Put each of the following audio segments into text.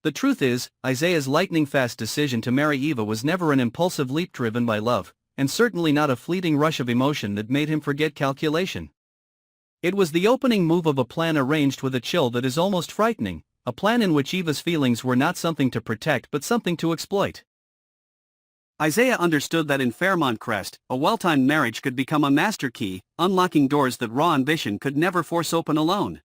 The truth is, Izaiah's lightning-fast decision to marry Eva was never an impulsive leap driven by love, and certainly not a fleeting rush of emotion that made him forget calculation. It was the opening move of a plan arranged with a chill that is almost frightening, a plan in which Eva's feelings were not something to protect but something to exploit. Izaiah understood that in Fairmont Crest, a well-timed marriage could become a master key, unlocking doors that raw ambition could never force open alone.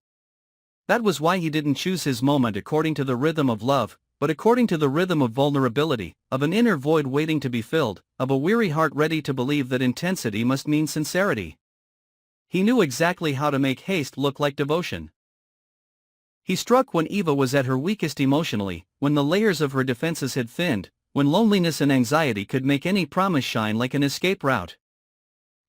That was why he didn't choose his moment according to the rhythm of love, but according to the rhythm of vulnerability, of an inner void waiting to be filled, of a weary heart ready to believe that intensity must mean sincerity. He knew exactly how to make haste look like devotion. He struck when Eva was at her weakest emotionally, when the layers of her defenses had thinned, when loneliness and anxiety could make any promise shine like an escape route.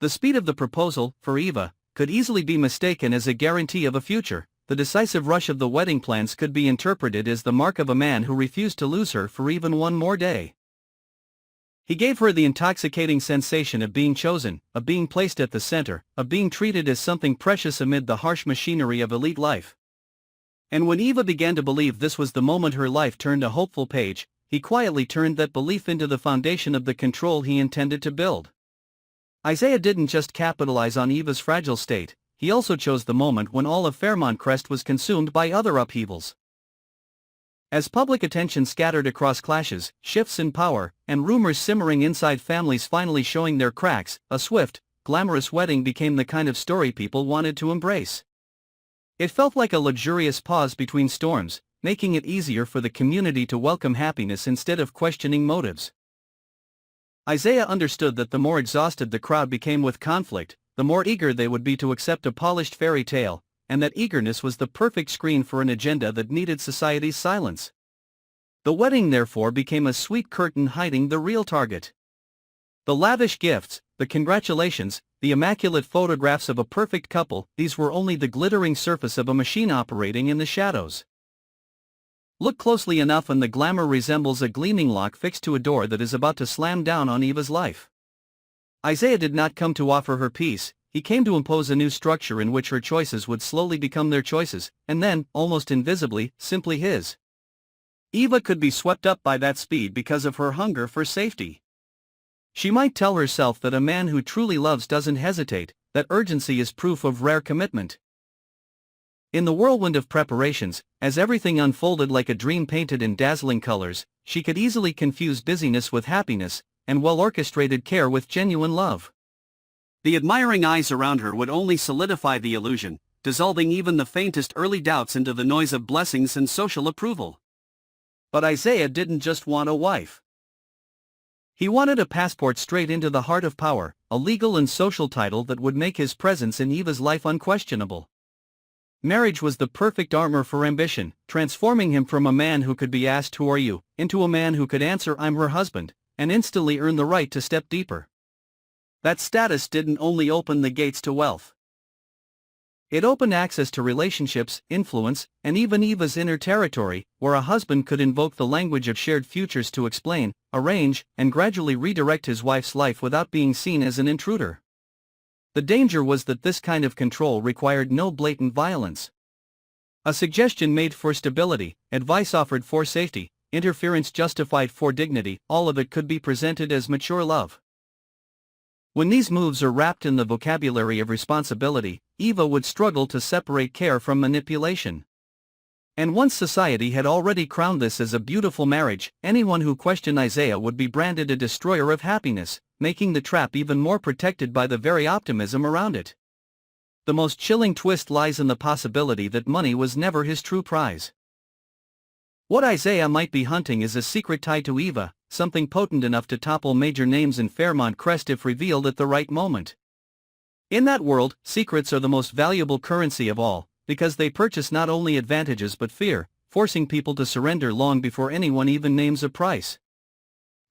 The speed of the proposal, for Eva, could easily be mistaken as a guarantee of a future. The decisive rush of the wedding plans could be interpreted as the mark of a man who refused to lose her for even one more day. He gave her the intoxicating sensation of being chosen, of being placed at the center, of being treated as something precious amid the harsh machinery of elite life. And when Eva began to believe this was the moment her life turned a hopeful page, he quietly turned that belief into the foundation of the control he intended to build. Izaiah didn't just capitalize on Eva's fragile state, he also chose the moment when all of Fairmont Crest was consumed by other upheavals. As public attention scattered across clashes, shifts in power, and rumors simmering inside families finally showing their cracks, a swift, glamorous wedding became the kind of story people wanted to embrace. It felt like a luxurious pause between storms, making it easier for the community to welcome happiness instead of questioning motives. Izaiah understood that the more exhausted the crowd became with conflict, the more eager they would be to accept a polished fairy tale, and that eagerness was the perfect screen for an agenda that needed society's silence. The wedding therefore became a sweet curtain hiding the real target. The lavish gifts, the congratulations, the immaculate photographs of a perfect couple, these were only the glittering surface of a machine operating in the shadows. Look closely enough and the glamour resembles a gleaming lock fixed to a door that is about to slam down on Eva's life. Izaiah did not come to offer her peace, he came to impose a new structure in which her choices would slowly become their choices, and then, almost invisibly, simply his. Eva could be swept up by that speed because of her hunger for safety. She might tell herself that a man who truly loves doesn't hesitate, that urgency is proof of rare commitment. In the whirlwind of preparations, as everything unfolded like a dream painted in dazzling colors, she could easily confuse busyness with happiness, and well-orchestrated care with genuine love. The admiring eyes around her would only solidify the illusion, dissolving even the faintest early doubts into the noise of blessings and social approval. But Izaiah didn't just want a wife. He wanted a passport straight into the heart of power, a legal and social title that would make his presence in Eva's life unquestionable. Marriage was the perfect armor for ambition, transforming him from a man who could be asked "Who are you?" into a man who could answer "I'm her husband," and instantly earn the right to step deeper. That status didn't only open the gates to wealth. It opened access to relationships, influence, and even Eva's inner territory, where a husband could invoke the language of shared futures to explain, arrange, and gradually redirect his wife's life without being seen as an intruder. The danger was that this kind of control required no blatant violence. A suggestion made for stability, advice offered for safety, interference justified for dignity, all of it could be presented as mature love. When these moves are wrapped in the vocabulary of responsibility, Eva would struggle to separate care from manipulation. And once society had already crowned this as a beautiful marriage, anyone who questioned Izaiah would be branded a destroyer of happiness, making the trap even more protected by the very optimism around it. The most chilling twist lies in the possibility that money was never his true prize. What Izaiah might be hunting is a secret tied to Eva, something potent enough to topple major names in Fairmont Crest if revealed at the right moment. In that world, secrets are the most valuable currency of all, because they purchase not only advantages but fear, forcing people to surrender long before anyone even names a price.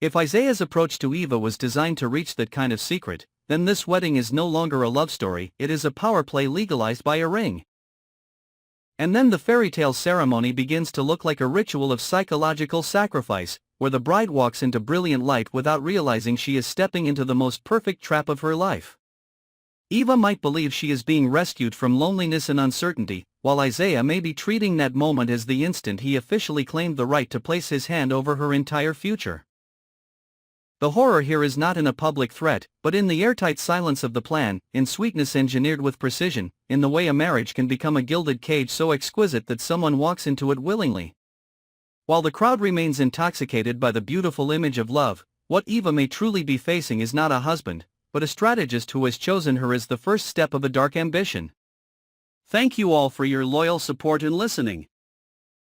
If Izaiah's approach to Eva was designed to reach that kind of secret, then this wedding is no longer a love story, it is a power play legalized by a ring. And then the fairy tale ceremony begins to look like a ritual of psychological sacrifice, where the bride walks into brilliant light without realizing she is stepping into the most perfect trap of her life. Eva might believe she is being rescued from loneliness and uncertainty, while Izaiah may be treating that moment as the instant he officially claimed the right to place his hand over her entire future. The horror here is not in a public threat, but in the airtight silence of the plan, in sweetness engineered with precision, in the way a marriage can become a gilded cage so exquisite that someone walks into it willingly. While the crowd remains intoxicated by the beautiful image of love, what Eva may truly be facing is not a husband, but a strategist who has chosen her as the first step of a dark ambition. Thank you all for your loyal support and listening.